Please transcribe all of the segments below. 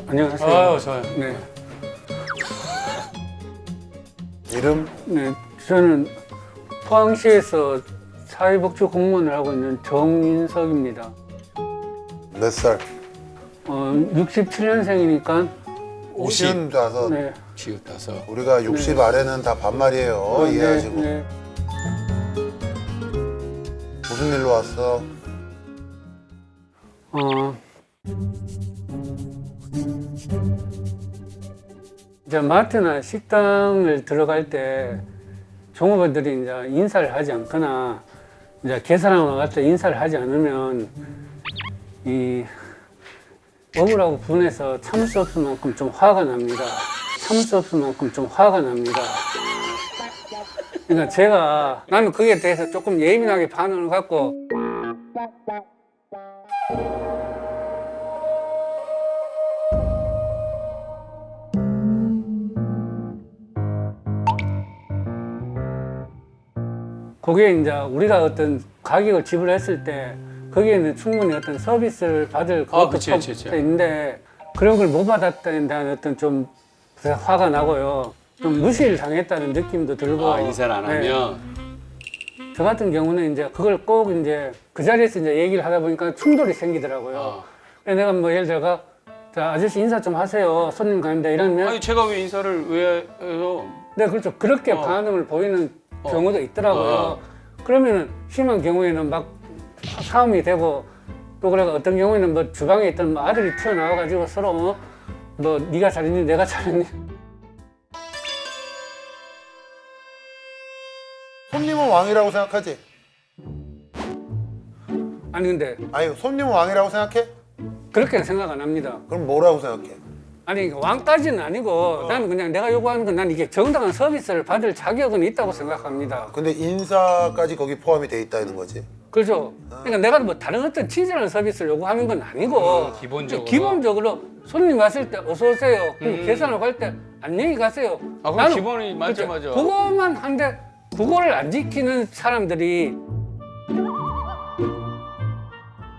안녕하세요. 아유, 좋아요. 네. 이름? 네. 저는 포항시에서 사회복지 공무원을 하고 있는 정인석입니다. 몇 살? 67년생이니까 50. 다섯. 네. 지읒다서. 우리가 60 아래는 다 반말이에요. 이해하시고. 네. 무슨 일로 왔어? 이제 마트나 식당을 들어갈 때 종업원들이 이제 인사를 하지 않거나 이제 계산하고 나갈 때 인사를 하지 않으면 이 억울하고 분해서 참을 수 없을 만큼 좀 화가 납니다. 참을 수 없을 만큼 좀 화가 납니다. 그러니까 나는 그에 대해서 조금 예민하게 반응을 갖고 거기에 이제 우리가 어떤 가격을 지불했을 때 거기에는 충분히 어떤 서비스를 받을 것도 그치. 있는데 그런 걸 못 받았다는 데한 어떤 좀 화가 나고요. 좀 무시를 당했다는 느낌도 들고. 인사를 안 하면. 저 같은 경우는 이제 그걸 꼭 이제 그 자리에서 이제 얘기를 하다 보니까 충돌이 생기더라고요. 그래서 내가 뭐 예를 들어가 자, 아저씨 인사 좀 하세요. 손님 가는데 이러면 아니, 제가 왜 인사를 왜 해요? 네, 그렇죠. 그렇게 반응을 보이는 경우도 있더라고요. 그러면은 심한 경우에는 막 싸움이 되고 또 그래가 어떤 경우에는 뭐 주방에 있던 뭐 아들이 튀어나와가지고 서로 뭐 네가 잘했니 내가 잘했니. 손님은 왕이라고 생각하지? 아니 근데 아니, 손님은 왕이라고 생각해? 그렇게 생각 안 합니다. 그럼 뭐라고 생각해? 아니 왕까지는 아니고 나는 그냥 내가 요구하는 건 난 이게 정당한 서비스를 받을 자격은 있다고 생각합니다. 근데 인사까지 거기 포함이 돼 있다는 거지. 그렇죠. 그러니까 내가 뭐 다른 어떤 치질한 서비스를 요구하는 건 아니고 기본적으로 손님 왔을 때 어서 오세요. 그리고 계산을 갈 때 안녕히 가세요. 그럼 기본이 맞죠. 그거만 한데 그거를 안 지키는 사람들이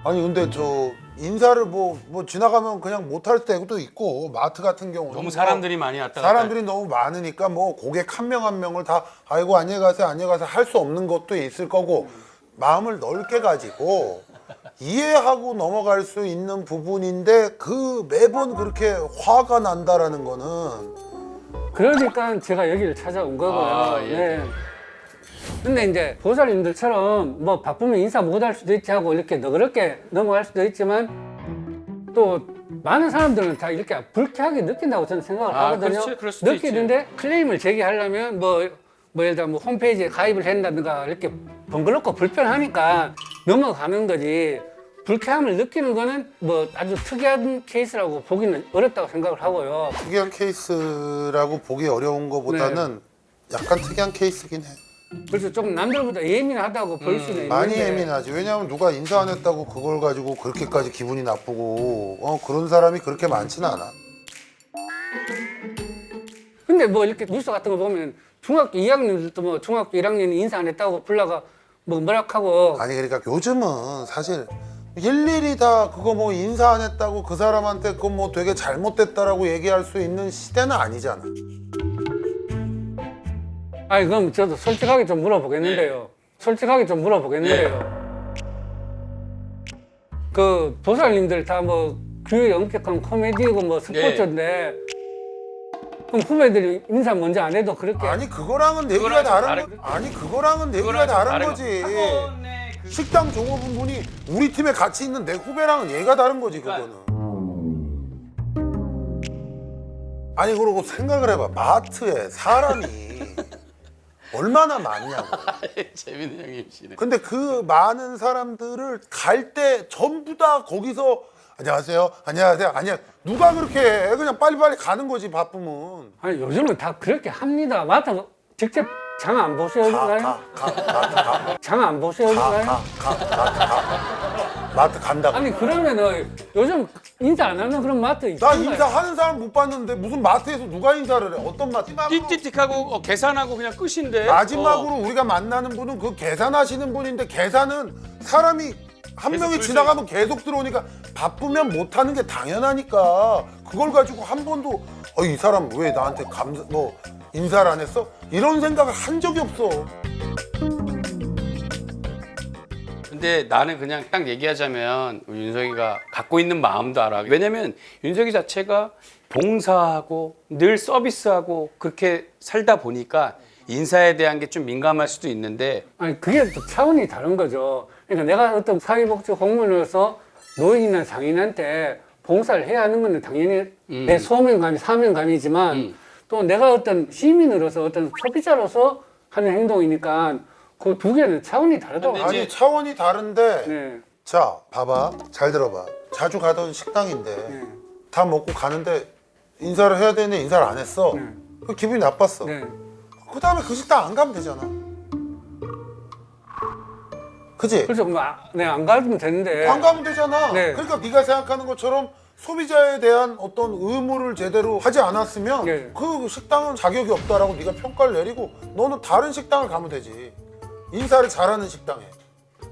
아니, 근데 저 인사를 뭐 지나가면 그냥 못할 때도 있고, 마트 같은 경우는 너무 사람들이 많이 왔다 갔다. 사람들이 너무 많으니까 뭐 고객 한 명 한 명을 다 아이고 안녕히 가세요 할 수 없는 것도 있을 거고, 마음을 넓게 가지고 이해하고 넘어갈 수 있는 부분인데 그 매번 그렇게 화가 난다라는 거는 그러니까 제가 여기를 찾아온 거고요. 예. 네. 근데 이제 보살님들처럼 뭐 바쁘면 인사 못할 수도 있지 하고 이렇게 너그럽게 넘어갈 수도 있지만 또 많은 사람들은 다 이렇게 불쾌하게 느낀다고 저는 생각을 하거든요. 그렇지. 그럴 수도 느끼는데 클레임을 제기하려면 뭐 예를 들어 뭐 홈페이지에 가입을 한다든가 이렇게 번거롭고 불편하니까 넘어가는 거지. 불쾌함을 느끼는 거는 뭐 아주 특이한 케이스라고 보기는 어렵다고 생각을 하고요. 특이한 케이스라고 보기 어려운 것보다는 약간 특이한 케이스긴 해. 그래서 좀 남들보다 예민하다고 볼 수는 있는데 많이 예민하지. 왜냐하면 누가 인사 안 했다고 그걸 가지고 그렇게까지 기분이 나쁘고 그런 사람이 그렇게 많지는 않아. 근데 뭐 이렇게 뉴스 같은 거 보면 중학교 2학년들도 뭐 중학교 1학년이 인사 안 했다고 불러가 뭐 뭐라 하고. 아니, 그러니까 요즘은 사실 일일이 다 그거 뭐 인사 안 했다고 그 사람한테 그거 뭐 되게 잘못됐다라고 얘기할 수 있는 시대는 아니잖아. 아니 그럼 저도 솔직하게 좀 물어보겠는데요. 솔직하게 좀 물어보겠는데요. 그 보살님들 다 뭐 교육이 엄격한 코미디고 뭐 스포츠인데 그럼 후배들이 인사 먼저 안 해도 그렇게 아니, 그거랑은 얘기가 다른 거. 아니, 그거랑은 얘기가 다른 거지. 식당 종업원분이 우리 팀에 같이 있는 내 후배랑은 얘가 다른 거지, 그거는. 아니, 그러고 생각을 해봐. 마트에 사람이 얼마나 많냐고. 재밌는 형님이시네. 근데 그 많은 사람들을 갈 때 전부 다 거기서 안녕하세요, 안녕하세요, 누가 그렇게 해? 그냥 빨리빨리 가는 거지, 바쁘면. 아니 요즘은 다 그렇게 합니다. 마트 직접 장 안 보세요? 장 안 보세요? 가. 마트 간다고. 아니 그러면은 요즘 인사 안 하는 그런 마트 나 있잖아요. 인사하는 사람 못 봤는데 무슨 마트에서 누가 인사를 해? 어떤 마트? 띡띡띡하고 계산하고 그냥 끝인데. 마지막으로 우리가 만나는 분은 그 계산하시는 분인데 계산은 사람이 한 계속 명이 줄 지나가면 계속 들어오니까 바쁘면 못하는 게 당연하니까 그걸 가지고 한 번도 이 사람 왜 나한테 인사를 안 했어? 이런 생각을 한 적이 없어. 근데 나는 그냥 딱 얘기하자면 우리 윤석이가 갖고 있는 마음도 알아. 왜냐면 윤석이 자체가 봉사하고 늘 서비스하고 그렇게 살다 보니까 인사에 대한 게 좀 민감할 수도 있는데 아니 그게 또 차원이 다른 거죠. 그러니까 내가 어떤 사회복지 공무원으로서 노인이나 장애인한테 봉사를 해야 하는 건 당연히 내 소명감이 사명감이지만 또 내가 어떤 시민으로서 어떤 소비자로서 하는 행동이니까 그 두 개는 차원이 다르다고. 근데 아니 이제- 차원이 다른데 네. 자 봐봐 잘 들어봐 자주 가던 식당인데 네. 다 먹고 가는데 인사를 해야 되는데 인사를 안 했어. 네. 그 기분이 나빴어. 네. 그 다음에 그 식당 안 가면 되잖아. 그지? 그래서 안 가면 되는데. 안 가면 되잖아. 네. 그러니까 네가 생각하는 것처럼 소비자에 대한 어떤 의무를 제대로 하지 않았으면 네. 그 식당은 자격이 없다라고 네가 평가를 내리고 너는 다른 식당을 가면 되지. 인사를 잘하는 식당에.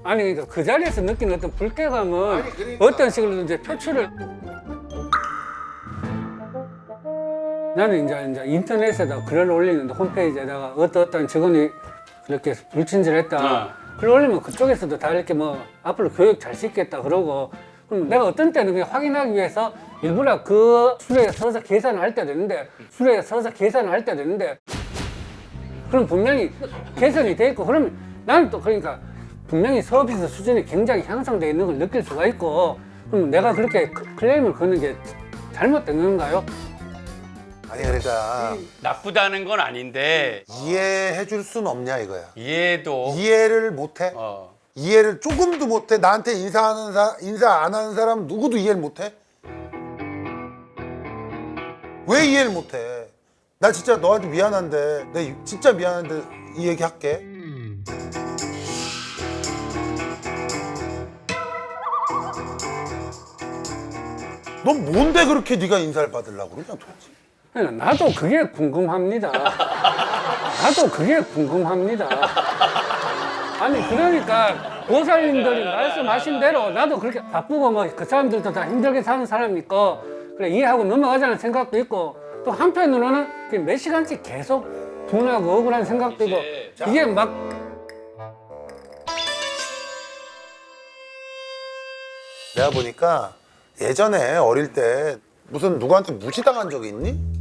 아니 그러니까 그 자리에서 느끼는 어떤 불쾌감은 아니, 그러니까. 어떤 식으로 이제 표출을 나는 이제 인터넷에다 글을 올리는데 홈페이지에다가 어떤 직원이 그렇게 불친절했다 글 올리면 그쪽에서도 다 이렇게 뭐 앞으로 교육 잘 시키겠다 그러고 그럼 내가 어떤 때는 그냥 확인하기 위해서 일부러 그 수레에 서서 계산을 할 때도 있는데 그럼 분명히 개선이 돼 있고 그러면 나는 또 그러니까 분명히 서비스 수준이 굉장히 향상되어 있는 걸 느낄 수가 있고 그럼 내가 그렇게 클레임을 거는 게 잘못된 건가요? 아니 그러니까 나쁘다는 건 아닌데 이해해 줄 순 없냐 이거야. 이해도 이해를 못해? 이해를 조금도 못해? 나한테 인사 안 하는 사람 누구도 이해를 못해? 왜 이해를 못해? 나 진짜 너한테 미안한데 진짜 미안한데 이 얘기 할게. 넌 뭔데 그렇게 네가 인사를 받으려고 그러냐 도대체? 그러니까 나도 그게 궁금합니다. 아니 그러니까 보살님들이 말씀하신 대로 나도 그렇게 바쁘고 뭐 그 사람들도 다 힘들게 사는 사람이니까 그래 이해하고 넘어가자는 생각도 있고 또 한편으로는 그몇 시간씩 계속 분하고 억울한 생각도 있고 이게 막 내가 보니까 예전에 어릴 때 무슨 누구한테 무시당한 적이 있니?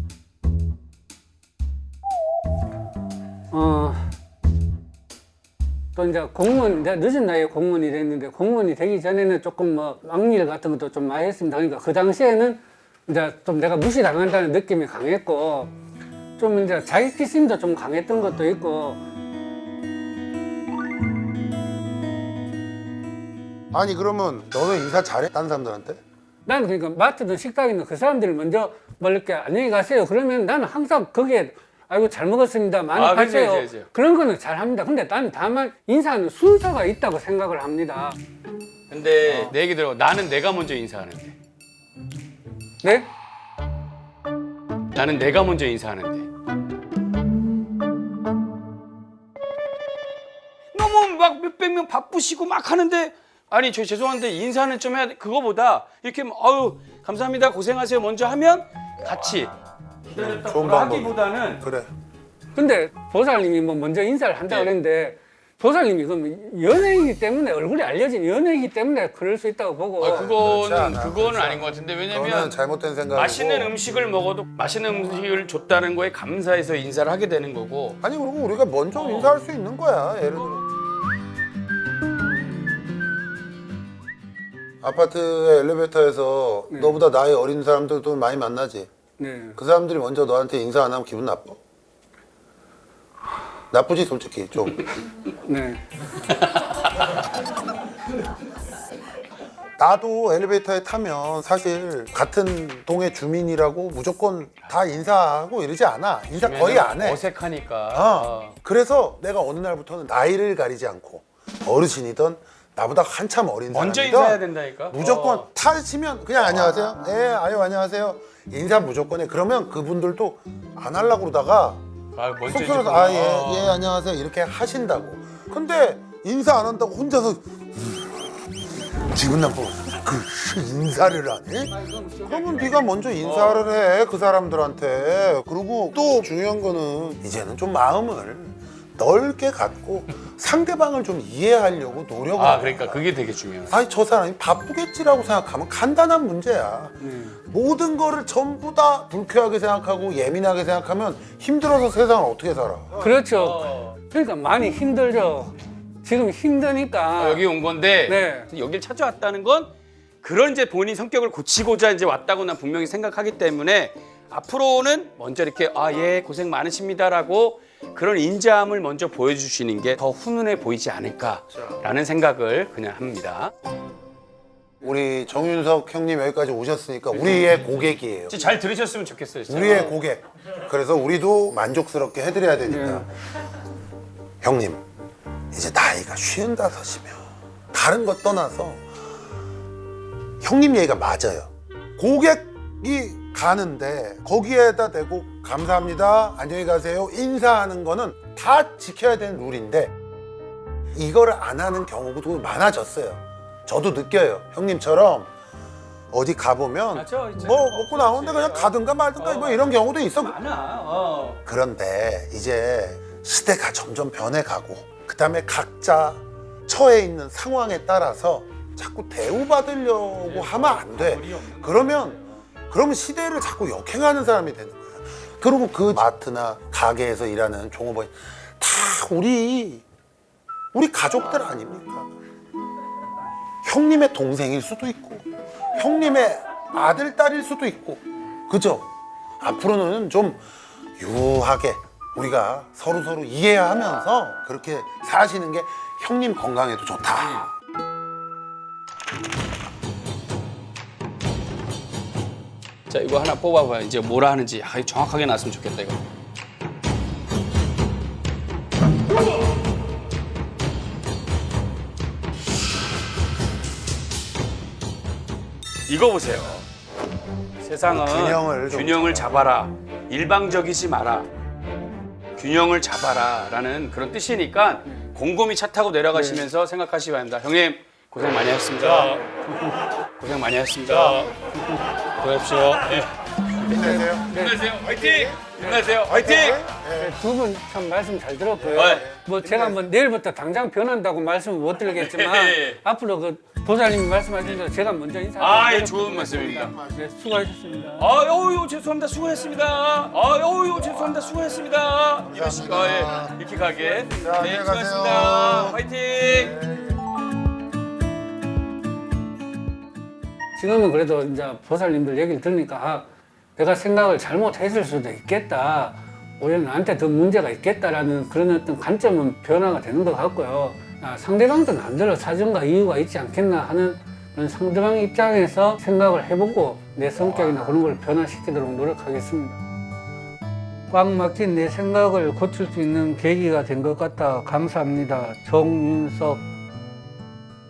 또 이제 공무원, 내가 늦은 나이에 공무원이 됐는데 공무원이 되기 전에는 조금 뭐 막일 같은 것도 좀 많이 했습니다. 그러니까 그 당시에는 이제 좀 내가 무시당한다는 느낌이 강했고 좀 이제 자격지심도 좀 강했던 것도 있고 아니 그러면 너는 인사 잘해? 다른 사람들한테? 나는 그러니까 마트든 식당이든 그 사람들이 먼저 뭐 이렇게 안녕히 가세요. 그러면 나는 항상 거기에 아이고 잘 먹었습니다. 많이 파세요. 그치. 그런 거는 잘 합니다. 근데 나는 다만 인사하는 순서가 있다고 생각을 합니다. 근데 내 얘기 들어 나는 내가 먼저 인사하는데 네? 나는 내가 먼저 인사하는데 너무 막 몇백 명 바쁘시고 막 하는데 아니 저 죄송한데 인사는 좀 해야 돼. 그거보다 이렇게 아유 감사합니다 고생하세요 먼저 하면 같이 좋은 방법. 하기보다는 그래. 근데 보살님이 뭐 먼저 인사를 한다고 네. 그랬는데 보살님이 그럼 연예인이기 때문에 얼굴이 알려진 연예인이기 때문에 그럴 수 있다고 보고 그렇지 않아. 그거는 아닌 것 같은데 그거는 왜냐면 잘못된 생각이고. 맛있는 음식을 먹어도 맛있는 음식을 줬다는 거에 감사해서 인사를 하게 되는 거고 아니 그리고 우리가 먼저 인사할 수 있는 거야. 예를 들어. 아파트의 엘리베이터에서 너보다 나이 어린 사람들도 많이 만나지. 네. 그 사람들이 먼저 너한테 인사 안 하면 기분 나빠? 나쁘지 솔직히 좀. 네. 나도 엘리베이터에 타면 사실 같은 동의 주민이라고 무조건 다 인사하고 이러지 않아. 인사 거의 안 해. 어색하니까 그래서 내가 어느 날부터는 나이를 가리지 않고 어르신이든 나보다 한참 어린 먼저 사람이다. 인사해야 된다니까. 무조건 타시면 그냥 안녕하세요. 예, 아유 안녕하세요. 인사 무조건 해. 그러면 그분들도 안 하려고 그러다가 먼저 속 썰어서 예 안녕하세요 이렇게 하신다고. 근데 인사 안 한다고 혼자서 기분 나쁘고 그 인사를 안 해? 그러면 네가 먼저 인사를 해 그 사람들한테. 그리고 또 중요한 거는 이제는 좀 마음을 넓게 갖고 상대방을 좀 이해하려고 노력을 아 하는 그러니까 거야. 그게 되게 중요해. 아니 저 사람이 바쁘겠지라고 생각하면 간단한 문제야. 모든 거를 전부 다 불쾌하게 생각하고 예민하게 생각하면 힘들어서 세상을 어떻게 살아? 그렇죠. 그러니까 많이 힘들죠. 지금 힘드니까. 여기 온 건데 네. 여기를 찾아왔다는 건 그런 이제 본인 성격을 고치고자 이제 왔다고 난 분명히 생각하기 때문에 앞으로는 먼저 이렇게 예 고생 많으십니다라고 그런 인자함을 먼저 보여주시는 게 더 훈훈해 보이지 않을까라는 생각을 그냥 합니다. 우리 정윤석 형님 여기까지 오셨으니까 우리의 고객이에요. 진짜 잘 들으셨으면 좋겠어요. 진짜. 우리의 고객. 그래서 우리도 만족스럽게 해드려야 되니까. 형님, 이제 나이가 55이면 다른 것 떠나서 형님 얘기가 맞아요. 고객이 가는데 거기에다 대고 감사합니다, 안녕히 가세요, 인사하는 거는 다 지켜야 되는 룰인데 이거를 안 하는 경우도 많아졌어요. 저도 느껴요. 형님처럼 어디 가보면 맞아, 이제. 뭐 먹고 나오는데 그냥 가든가 말든가 뭐 이런 경우도 있어. 많아. 그런데 이제 시대가 점점 변해가고 그다음에 각자 처해 있는 상황에 따라서 자꾸 대우받으려고 하면 안 돼. 그러면 시대를 자꾸 역행하는 사람이 되는 거야. 그리고 그 마트나 가게에서 일하는 종업원 다 우리 가족들 아닙니까? 형님의 동생일 수도 있고 형님의 아들, 딸일 수도 있고, 그죠? 앞으로는 좀 유하게 우리가 서로 이해하면서 그렇게 사시는 게 형님 건강에도 좋다. 자 이거 하나 뽑아봐요. 이제 뭐라 하는지 정확하게 나왔으면 좋겠다 이거. 이거 보세요. 세상은 균형을 잡아라. 일방적이지 마라. 균형을 잡아라라는 그런 뜻이니까 곰곰이 차 타고 내려가시면서 생각하시기 바랍니다. 형님 고생 많이 하셨습니다. 고생 많이 하셨습니다. 고맙습시오. 예. 힘내세요. 힘내세요. 화이팅! 힘내세요. 화이팅! 두 분 참 말씀 잘 들었고요. 네. 뭐 제가 뭐 내일부터 당장 변한다고 말씀을 못 드리겠지만 네. 앞으로 그 보살님이 말씀하신 대로 제가 먼저 인사드리도록 예, 좋은 말씀입니다. 네, 수고하셨습니다. 죄송합니다. 수고했습니다. 죄송합니다. 수고했습니다. 이러시니까 이렇게 가게. 자, 네, 안녕히 수고하셨습니다. 가세요. 화이팅! 지금은 그래도 이제 보살님들 얘기를 들으니까 내가 생각을 잘못했을 수도 있겠다. 오히려 나한테 더 문제가 있겠다라는 그런 어떤 관점은 변화가 되는 것 같고요. 상대방도 남대로 사정과 이유가 있지 않겠나 하는 그런 상대방 입장에서 생각을 해보고 내 성격이나 그런 걸 변화시키도록 노력하겠습니다. 꽉 막힌 내 생각을 고칠 수 있는 계기가 된 것 같아 감사합니다. 정윤석